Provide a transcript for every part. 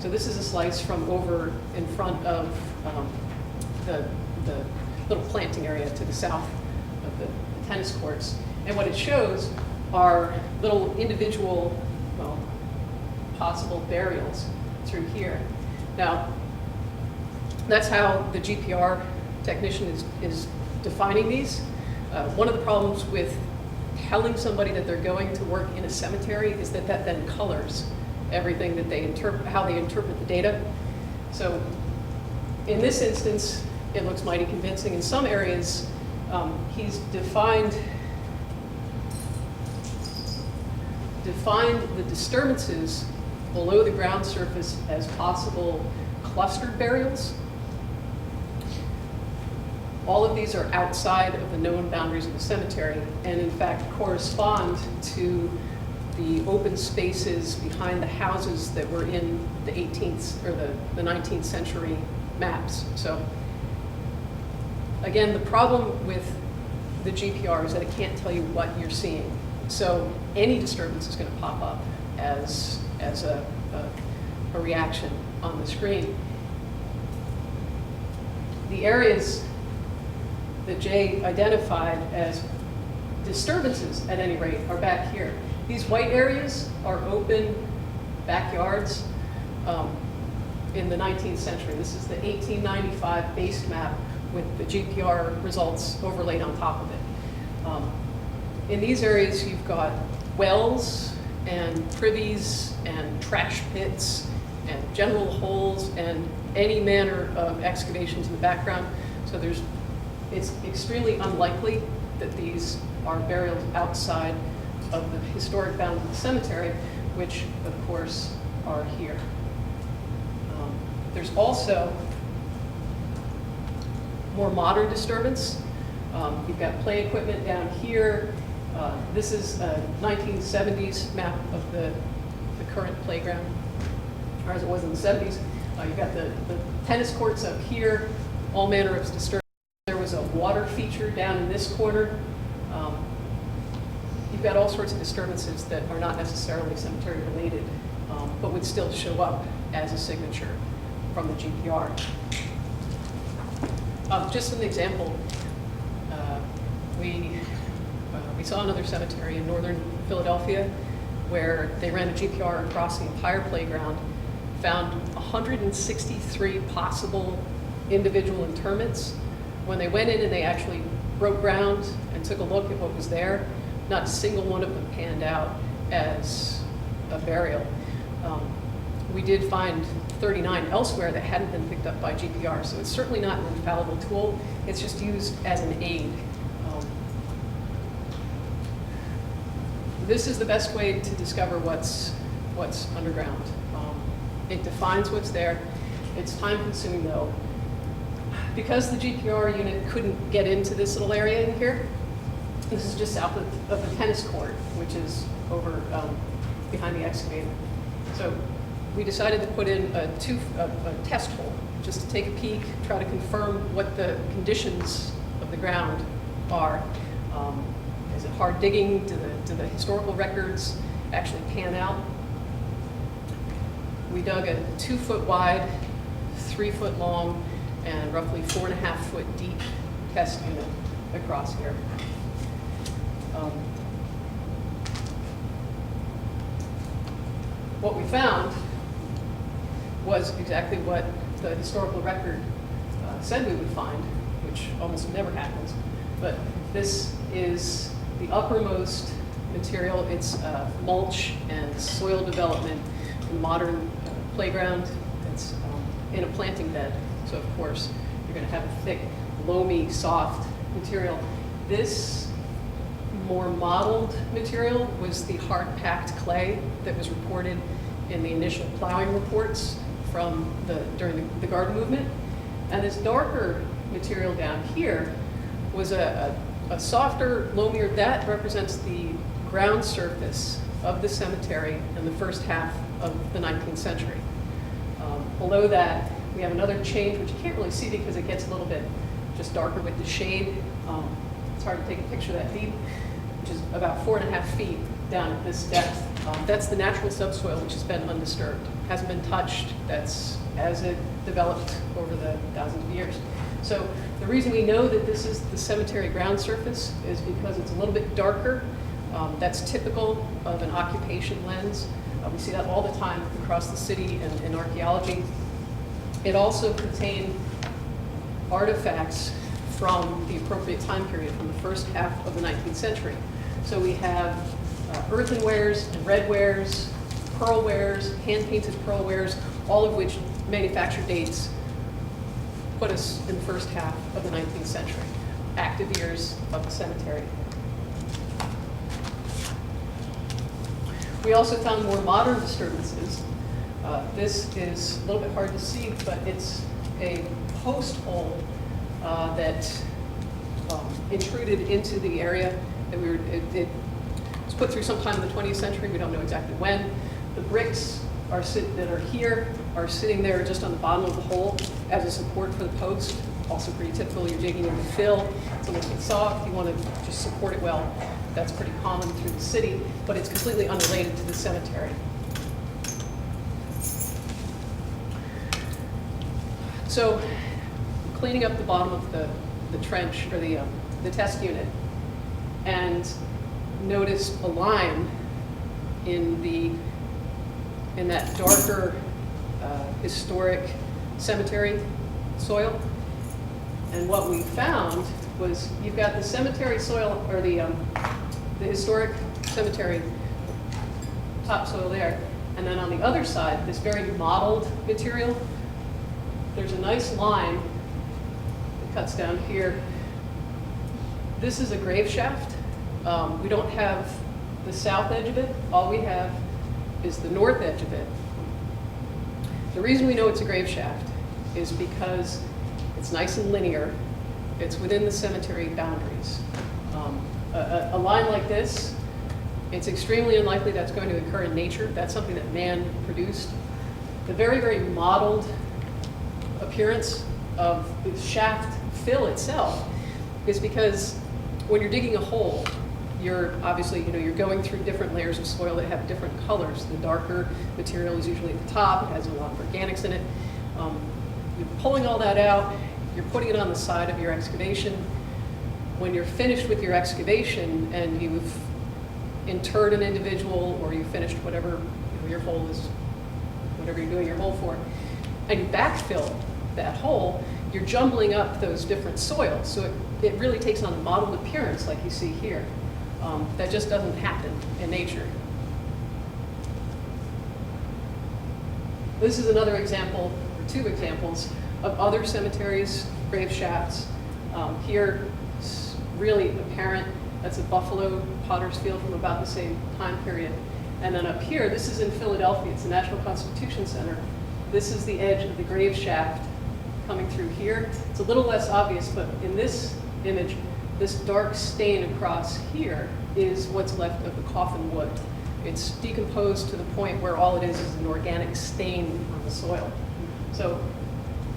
So this is a slice from over in front of the little planting area to the south of the tennis courts. And what it shows are little individual, well, possible burials through here. Now, that's how the GPR technician is defining these. One of the problems with telling somebody that they're going to work in a cemetery is that that then colors everything that they interpret, how they interpret the data. So in this instance, it looks mighty convincing. In some areas, he's defined the disturbances below the ground surface as possible clustered burials. All of these are outside of the known boundaries of the cemetery, and in fact correspond to the open spaces behind the houses that were in the 18th or the 19th century maps. So again, the problem with the GPR is that it can't tell you what you're seeing. So any disturbance is going to pop up as a reaction on the screen. The areas that Jay identified as disturbances, at any rate, are back here. These white areas are open backyards in the 19th century. This is the 1895 base map with the GPR results overlaid on top of it. In these areas, you've got wells and privies and trash pits and general holes and any manner of excavations in the background. So it's extremely unlikely that these are burials outside of the historic bounds of the cemetery, which of course are here. There's also more modern disturbance. You've got play equipment down here. This is a 1970s map of the current playground, or as it was in the 70s. You've got the tennis courts up here, all manner of disturbance. There was a water feature down in this corner. You've got all sorts of disturbances that are not necessarily cemetery related, but would still show up as a signature from the GPR. Just an example, we saw another cemetery in northern Philadelphia where they ran a GPR across the entire playground, found 163 possible individual interments. When they went in and they actually broke ground and took a look at what was there, not a single one of them panned out as a burial. We did find 39 elsewhere that hadn't been picked up by GPR, so it's certainly not an infallible tool. It's just used as an aid. This is the best way to discover what's underground. It defines what's there. It's time-consuming, though. Because the GPR unit couldn't get into this little area in here, this is just south of the tennis court, which is over behind the excavator. So we decided to put in a test hole, just to take a peek, try to confirm what the conditions of the ground are. Is it hard digging? Do the historical records actually pan out? We dug a 2-foot wide, 3-foot long, and roughly 4.5-foot deep test unit across here. What we found was exactly what the historical record said we would find, which almost never happens. But this is the uppermost material. It's mulch and soil development in a modern playground. It's in a planting bed. So of course, you're going to have a thick, loamy, soft material. This more mottled material was the hard-packed clay that was reported in the initial plowing reports from during the garden movement. And this darker material down here was a softer, loamier, that represents the ground surface of the cemetery in the first half of the 19th century. Below that, we have another change, which you can't really see because it gets a little bit just darker with the shade. It's hard to take a picture that deep, which is about 4.5 feet down at this depth. That's the natural subsoil, which has been undisturbed, hasn't been touched. That's as it developed over the thousands of years. So the reason we know that this is the cemetery ground surface is because it's a little bit darker. That's typical of an occupation lens. We see that all the time across the city and in archaeology. It also contained artifacts from the appropriate time period, from the first half of the 19th century. So we have earthenwares and redwares, pearlwares, hand-painted pearlwares, all of which manufacture dates put us in the first half of the 19th century, active years of the cemetery. We also found more modern disturbances. This is a little bit hard to see, but it's a post hole that intruded into the area that it was put through sometime in the 20th century. We don't know exactly when. The bricks that are here are sitting there just on the bottom of the hole as a support for the post. Also pretty typical. You're digging in the fill. It's a little bit soft. You want to just support it well. That's pretty common through the city, but it's completely unrelated to the cemetery. So, cleaning up the bottom of the trench, or the test unit, and noticed a line in that darker historic cemetery soil. And what we found was you've got the cemetery soil, or the historic cemetery topsoil there, and then on the other side, this very mottled material, there's a nice line that cuts down here. This is a grave shaft. We don't have the south edge of it. All we have is the north edge of it. The reason we know it's a grave shaft is because it's nice and linear. It's within the cemetery boundaries. A line like this, it's extremely unlikely that's going to occur in nature. That's something that man produced. The very, very mottled appearance of the shaft fill itself is because when you're digging a hole, you're obviously, you're going through different layers of soil that have different colors. The darker material is usually at the top. It has a lot of organics in it. You're pulling all that out. You're putting it on the side of your excavation. When you're finished with your excavation and you've interred an individual, or you finished whatever your hole is, whatever you're doing your hole for, and you backfill that hole, you're jumbling up those different soils. So it really takes on a mottled appearance like you see here. That just doesn't happen in nature. This is another example, or two examples, of other cemeteries, grave shafts. Here, it's really apparent. That's a Buffalo potter's field from about the same time period. And then up here, this is in Philadelphia. It's the National Constitution Center. This is the edge of the grave shaft coming through here. It's a little less obvious, but in this image, this dark stain across here is what's left of the coffin wood. It's decomposed to the point where all it is an organic stain on the soil. So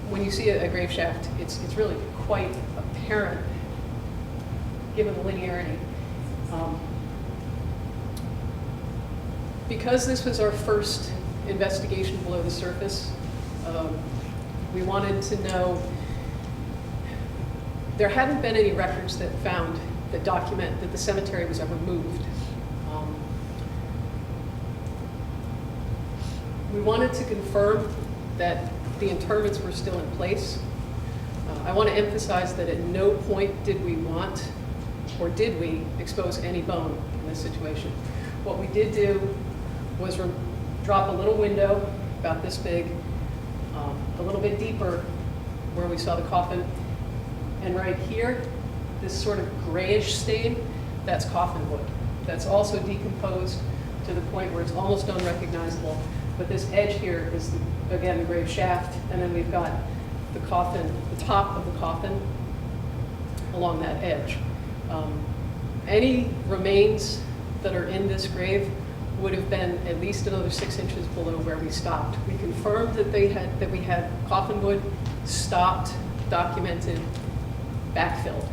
when you see a grave shaft, it's really quite apparent given the linearity. Because this was our first investigation below the surface, we wanted to know, there hadn't been any records that document that the cemetery was ever moved. We wanted to confirm that the interments were still in place. I want to emphasize that at no point did we want, or did we, expose any bone in this situation. What we did do was drop a little window about this big, a little bit deeper where we saw the coffin. And right here, this sort of grayish stain, that's coffin wood. That's also decomposed to the point where it's almost unrecognizable. But this edge here is, again, the grave shaft, and then we've got the coffin, the top of the coffin along that edge. Any remains that are in this grave would have been at least another 6 inches below where we stopped. We confirmed that we had coffin wood stopped, documented, backfilled.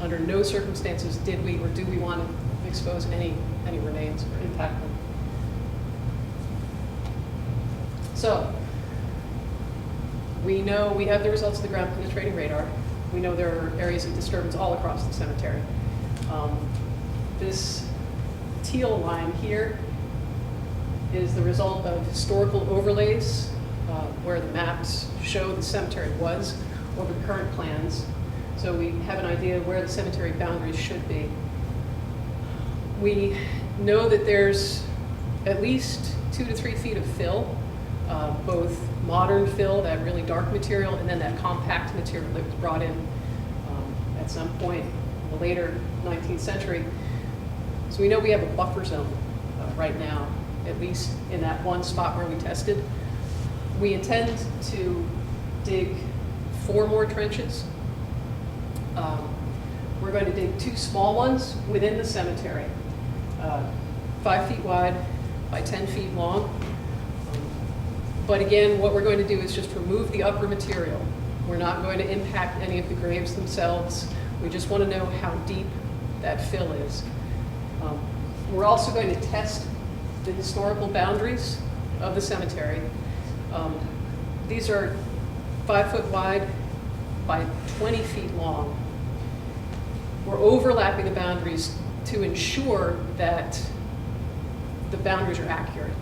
Under no circumstances did we or do we want to expose any remains or impact them. So we know we have the results of the ground penetrating radar. We know there are areas of disturbance all across the cemetery. This teal line here is the result of historical overlays where the maps show the cemetery was over the current plans. So we have an idea of where the cemetery boundaries should be. We know that there's at least 2 to 3 feet of fill, both modern fill, that really dark material, and then that compact material that was brought in at some point in the later 19th century. So we know we have a buffer zone right now, at least in that one spot where we tested. We intend to dig 4 more trenches. We're going to dig 2 small ones within the cemetery, 5 feet wide by 10 feet long. But again, what we're going to do is just remove the upper material. We're not going to impact any of the graves themselves. We just want to know how deep that fill is. We're also going to test the historical boundaries of the cemetery. These are 5 foot wide by 20 feet long. We're overlapping the boundaries to ensure that the boundaries are accurate,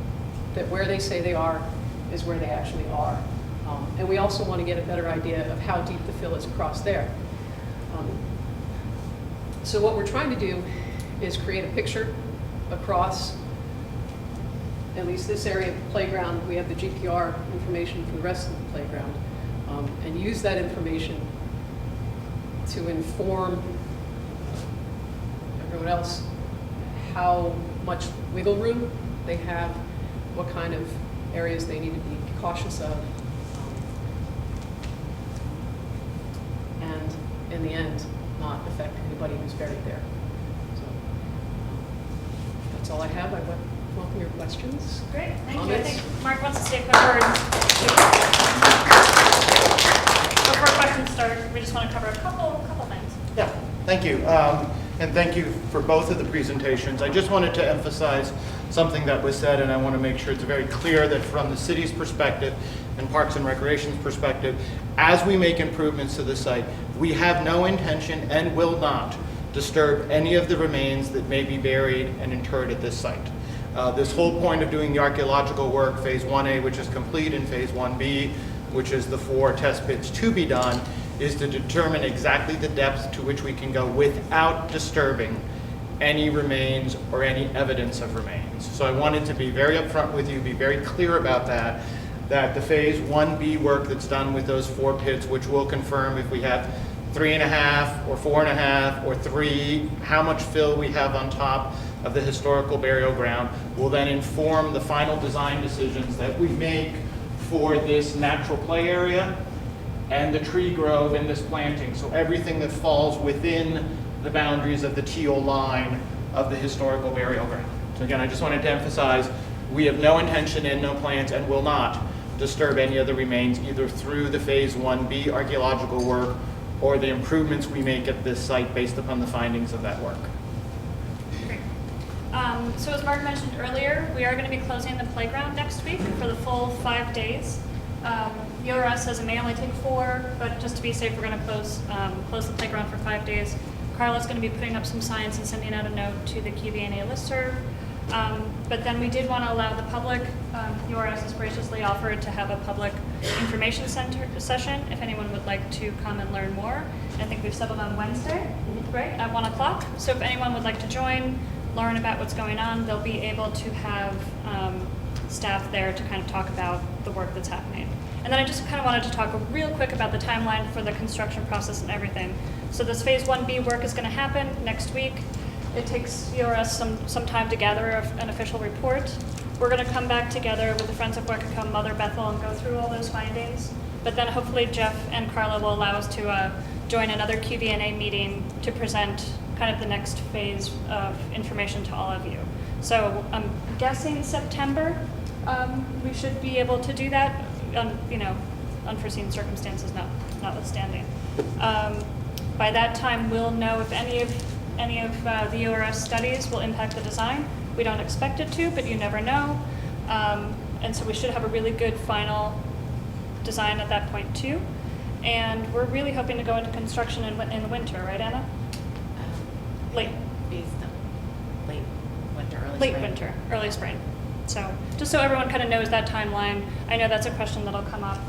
that where they say they are is where they actually are. And we also want to get a better idea of how deep the fill is across there. So what we're trying to do is create a picture across at least this area of the playground. We have the GPR information for the rest of the playground, and use that information to inform everyone else how much wiggle room they have, what kind of areas they need to be cautious of, and in the end, not affect anybody who's buried there. So that's all I have. I welcome your questions. Great, thank comments. you. I think Mark wants to say a quick word. Before questions start, we just want to cover a couple things. Yeah, thank you. And thank you for both of the presentations. I just wanted to emphasize something that was said, and I want to make sure it's very clear that from the city's perspective and Parks and Recreation's perspective, as we make improvements to the site, we have no intention and will not disturb any of the remains that may be buried and interred at this site. This whole point of doing the archaeological work, Phase 1A, which is complete, and Phase 1B, which is the 4 test pits to be done, is to determine exactly the depth to which we can go without disturbing any remains or any evidence of remains. So I wanted to be very upfront with you, be very clear about that the Phase 1B work that's done with those 4 pits, which will confirm if we have 3.5 or 4.5 or 3, how much fill we have on top of the historical burial ground, will then inform the final design decisions that we make for this natural play area and the tree grove in this planting. So everything that falls within the boundaries of the teal line of the historical burial ground. So again, I just wanted to emphasize, we have no intention and no plans and will not disturb any of the remains either through the Phase 1B archaeological work or the improvements we make at this site based upon the findings of that work. Great. So as Mark mentioned earlier, we are going to be closing the playground next week for the full 5 days. URS says it may only take 4, but just to be safe, we're going to close the playground for 5 days. Carla's going to be putting up some signs and sending out a note to the QVNA listserv. But then we did want to allow the public, URS has graciously offered to have a public information center session if anyone would like to come and learn more. I think we've settled on Wednesday, right, at 1 o'clock. So if anyone would like to join, learn about what's going on, they'll be able to have staff there to kind of talk about the work that's happening. And then I just kind of wanted to talk real quick about the timeline for the construction process and everything. So this Phase 1B work is going to happen next week. It takes URS some time to gather an official report. We're going to come back together with the Friends of Waikato, Mother Bethel, and go through all those findings. But then hopefully Jeff and Carla will allow us to join another QVNA meeting to present kind of the next phase of information to all of you. So I'm guessing September we should be able to do that, unforeseen circumstances notwithstanding. By that time, we'll know if any of the URS studies will impact the design. We don't expect it to, but you never know. And so we should have a really good final design at that point too. And we're really hoping to go into construction in the winter, right, Anna? Late. Late winter, early Late spring. winter, early spring. So just so everyone kind of knows that timeline, I know that's a question that'll come up.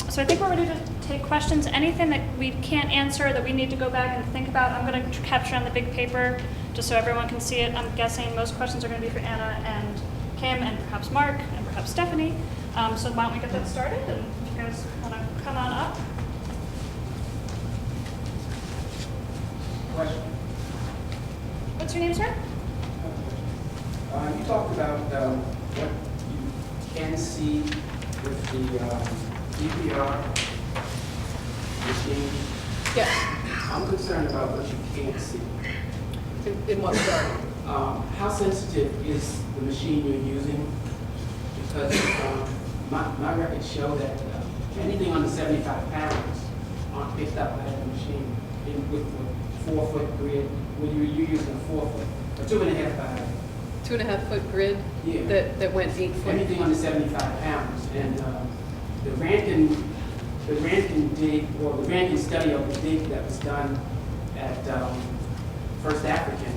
So I think we're ready to take questions. Anything that we can't answer that we need to go back and think about, I'm going to capture on the big paper just so everyone can see it. I'm guessing most questions are going to be for Anna and Kim and perhaps Mark and perhaps Stephanie. So why don't we get that started, and if you guys want to come on up. Question. What's your name, sir? You talked about what you can see with the DVR machine. Yes, I'm concerned about what you can't see. in what regard? How sensitive is the machine you're using? Because my records show that anything under 75 pounds aren't picked up by the machine with the 4-foot grid. When you're using a 4-foot, or 2.5 by 2.5-foot grid Yeah. that went 8 foot. anything under 75 pounds. And the Rankin dig, or the Rankin study of the dig that was done at First African,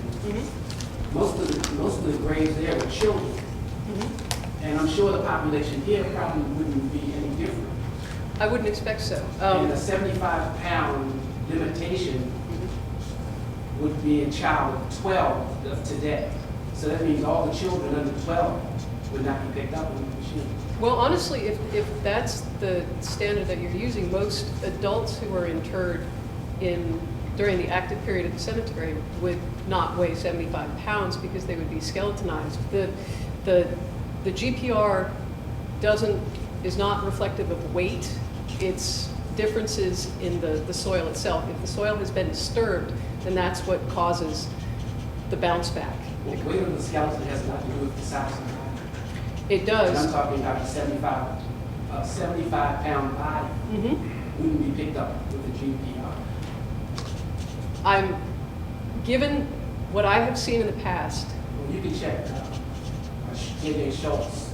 most of the graves there were children. And I'm sure the population here probably wouldn't be any different. I wouldn't expect so. And a 75-pound limitation would be a child of 12 of today. So that means all the children under 12 would not be picked up on the machine. Well, honestly, if that's the standard that you're using, most adults who are interred during the active period of the cemetery would not weigh 75 pounds because they would be skeletonized. The GPR is not reflective of weight. It's differences in the soil itself. If the soil has been disturbed, then that's what causes the bounce back. Well, the weight of the skeleton has nothing to do with the size of the body. It And does. I'm talking about a 75-pound body wouldn't be picked up with the GPR. I'm given what I have seen in the past. Well, you can check J.J. Schultz,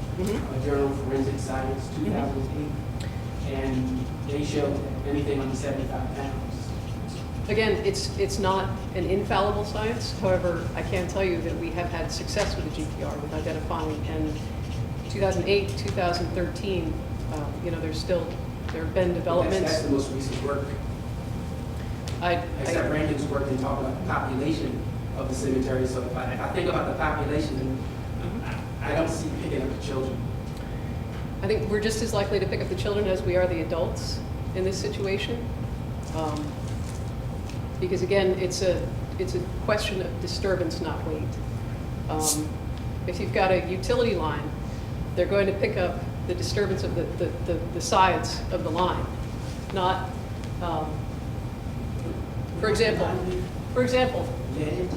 Journal of Forensic Science, 2008, and they show that anything under 75 pounds. Again, it's not an infallible science. However, I can tell you that we have had success with the GPR with identifying. And 2008, 2013, there have been developments. That's the most recent work. Except Rankin's work in talking about the population of the cemetery. So if I think about the population, I don't see picking up the children. I think we're just as likely to pick up the children as we are the adults in this situation. Because again, it's a question of disturbance, not weight. If you've got a utility line, they're going to pick up the disturbance of the sides of the line, not, for example, Leaded?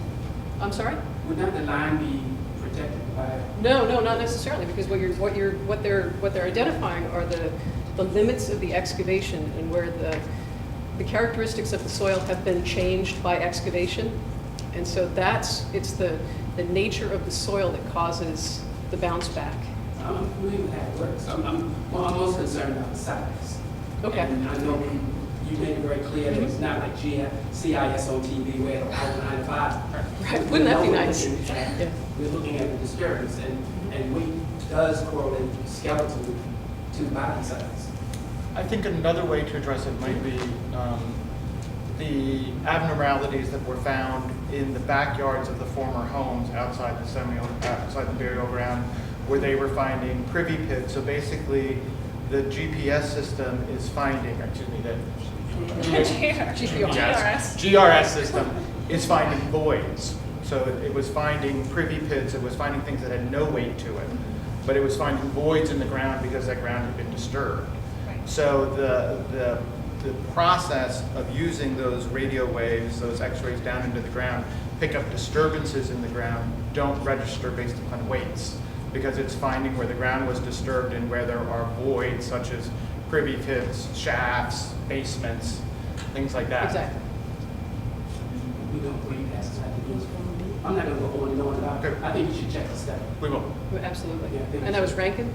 I'm sorry? Would not the line be protected by? No, not necessarily, because what they're identifying are the limits of the excavation and where the characteristics of the soil have been changed by excavation. And so it's the nature of the soil that causes the bounce back. I'm familiar with how it works. I'm most concerned about the size. Okay. And I know you made it very clear that it's not like CIS on TV where it'll outline 5. Right, wouldn't that be nice? Yeah. We're looking at the disturbance, and weight does correlate skeleton to body size. I think another way to address it might be the abnormalities that were found in the backyards of the former homes outside the burial ground, where they were finding privy pits. So basically, the GPS system is finding, GRS system is finding voids. So it was finding privy pits, it was finding things that had no weight to it, but it was finding voids in the ground because that ground had been disturbed. So the process of using those radio waves, those X-rays down into the ground, pick up disturbances in the ground, don't register based upon weights, because it's finding where the ground was disturbed and where there are voids such as privy pits, shafts, basements, things like that. Exactly. We don't believe that's how it is. I'm not gonna go on and on about it. Okay. I think you should check the study. We will. Absolutely. Yeah, I think And that was Rankin?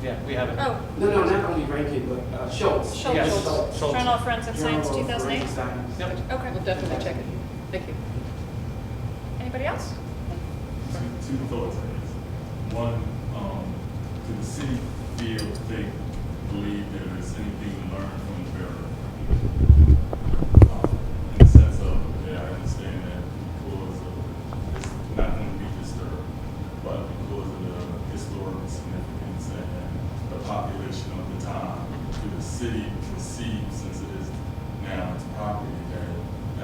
Yeah, we have it. Oh, No, not only Rankin, but Schultz. Schultz. Yes. Schultz. Schultz. Journal of Forensic Science, Journal of 2008. Forensic Science. Yep. Okay. We'll definitely check it. Thank you. Anybody else? Two thoughts, I guess. One, do the city feel, believe there is anything to learn from the bearer? In the sense of, I understand that because of, it's not going to be disturbed, but because of the historical significance and the population of the time, do the city perceive, since it is now its property, that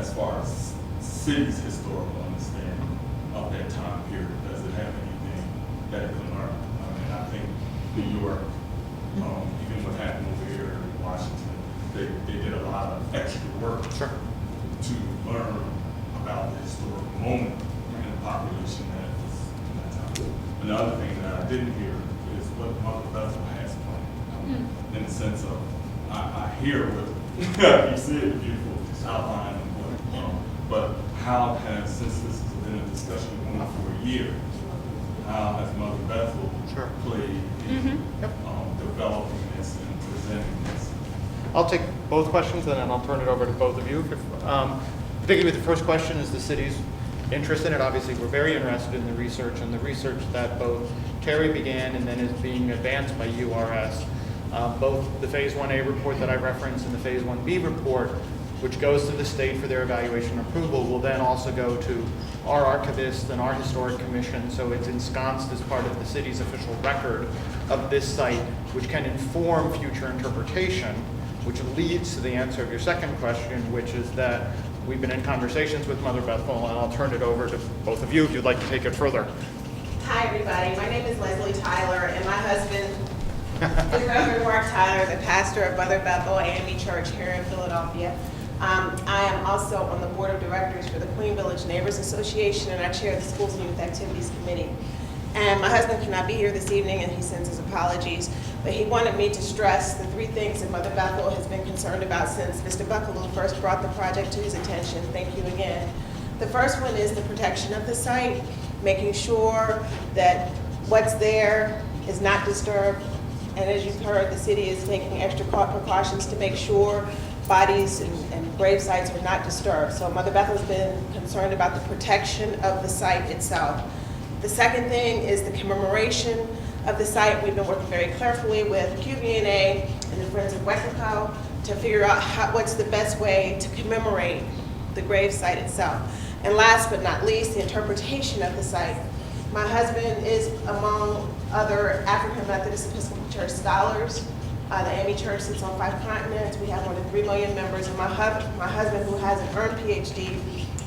as far as city's historical understanding of that time period, does it have anything that it can learn? I think New York, even what happened over here in Washington, they did a lot of extra work Sure. to learn about the historical moment and the population that was in that time. Another thing that I didn't hear is what Mother Bethel has planned, in the sense of, I hear what you see it, beautiful outline, but how has, since this has been a discussion going on for a year, how has Mother Bethel Sure. played in developing this and presenting this? I'll take both questions and then I'll turn it over to both of you. Particularly with the first question, is the city's interest in it? Obviously, we're very interested in the research that both Terry began and then is being advanced by URS. Both the Phase 1A report that I referenced and the Phase 1B report, which goes to the state for their evaluation and approval, will then also go to our archivist and our historic commission, so it's ensconced as part of the city's official record of this site, which can inform future interpretation, which leads to the answer of your second question, which is that we've been in conversations with Mother Bethel, and I'll turn it over to both of you if you'd like to take it further. Hi, everybody. My name is Leslie Tyler, and my husband is Reverend Mark Tyler, the pastor of Mother Bethel AME Church here in Philadelphia. I am also on the board of directors for the Queen Village Neighbors Association, and I chair the Schools and Youth Activities Committee. And my husband cannot be here this evening, and he sends his apologies, but he wanted me to stress the three things that Mother Bethel has been concerned about since Mr. Buckalew first brought the project to his attention. Thank you again. The first one is the protection of the site, making sure that what's there is not disturbed. And as you've heard, the city is taking extra precautions to make sure bodies and grave sites are not disturbed. So Mother Bethel has been concerned about the protection of the site itself. The second thing is the commemoration of the site. We've been working very carefully with QVNA and the Friends of Wekico to figure out what's the best way to commemorate the grave site itself. And last but not least, the interpretation of the site. My husband is among other African Methodist Episcopal Church scholars. The AME Church sits on 5 continents. We have more than 3 million members. And my husband, who has an earned PhD,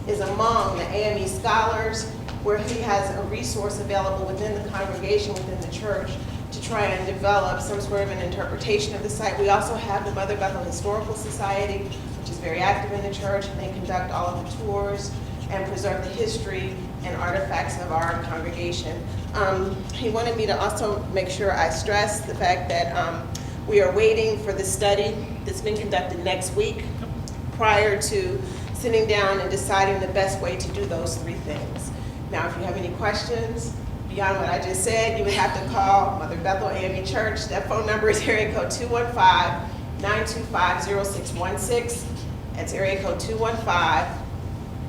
is among the AME scholars, where he has a resource available within the congregation, within the church, to try and develop some sort of an interpretation of the site. We also have the Mother Bethel Historical Society, which is very active in the church, and they conduct all of the tours and preserve the history and artifacts of our congregation. He wanted me to also make sure I stress the fact that we are waiting for the study that's been conducted next week prior to sitting down and deciding the best way to do those 3 things. Now, if you have any questions beyond what I just said, you would have to call Mother Bethel AME Church. That phone number is area code 215-925-0616. That's area code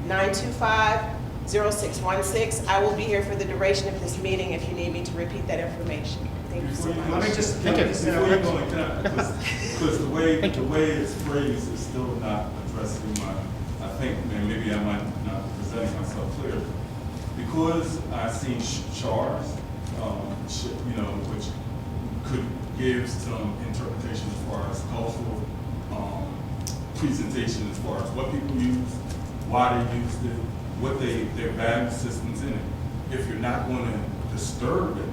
215-925-0616. I will be here for the duration of this meeting if you need me to repeat that information. Thank you so much. Let me just, because the way it's phrased is still not addressing I think, and maybe I might not be presenting myself clearly. Because I've seen shards, which could give some interpretation as far as cultural presentation, as far as what people use, why they used it, what their value systems in it. If you're not going to disturb it,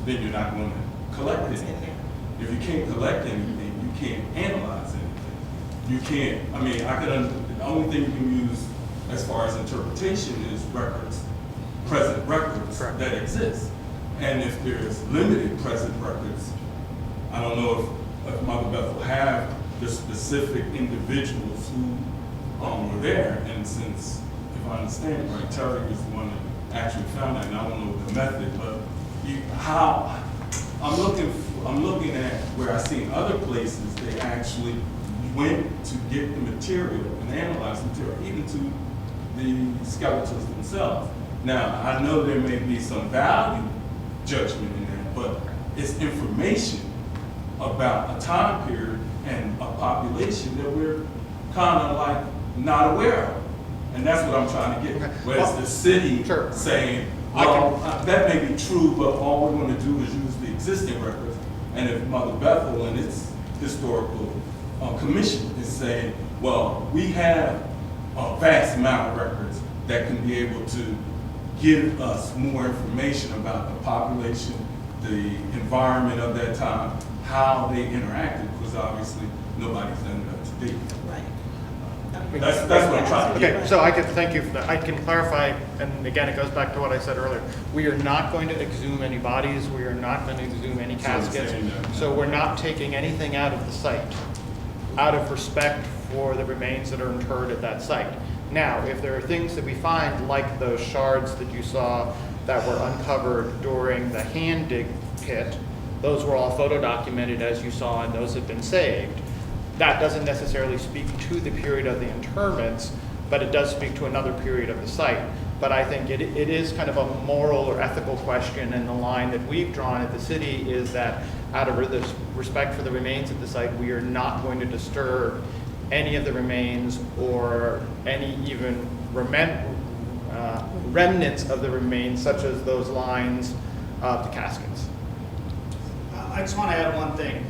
then you're not going to collect anything. If you can't collect anything, you can't analyze anything. You can't, the only thing you can use as far as interpretation is records, present records that exist. And if there's limited present records, I don't know if Mother Bethel have the specific individuals who were there, and since if I understand it right, Terry is the one that actually found that, and I don't know the method, but how, I'm looking at where I see in other places, they actually went to get the material and analyze the material, even to the skeletons themselves. Now, I know there may be some value judgment in that, but it's information about a time period and a population that we're kind of like not aware of. And that's what I'm trying to get. Okay. Whereas Well, the city sure. saying, I can- well, that may be true, but all we're going to do is use the existing records. And if Mother Bethel and its historical commission is saying, well, we have a vast amount of records that can be able to give us more information about the population, the environment of that time, how they interacted, because obviously nobody's done that to date. Right. That's what I'm trying to get. Okay, so I can thank you for that. I can clarify, and again, it goes back to what I said earlier. We are not going to exhume any bodies. We are not going to exhume any caskets. So we're not taking anything out of the site, out of respect for the remains that are interred at that site. Now, if there are things that we find, like those shards that you saw that were uncovered during the hand dig pit, those were all photo documented as you saw, and those have been saved. That doesn't necessarily speak to the period of the interments, but it does speak to another period of the site. But I think it is kind of a moral or ethical question, and the line that we've drawn at the city is that out of respect for the remains at the site, we are not going to disturb any of the remains or any even remnants of the remains, such as those lines of the caskets. I just want to add one thing.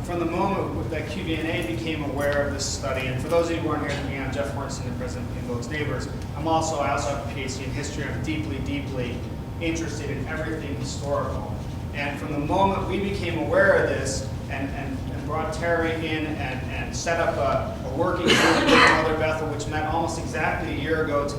From the moment that QVNA became aware of this study, and for those of you who aren't here to me, I'm Jeff Morrison, the president of Village Neighbors. I also have a PhD in history. I'm deeply, deeply interested in everything historical. And from the moment we became aware of this and brought Terry in and set up a working group with Mother Bethel, which met almost exactly a year ago to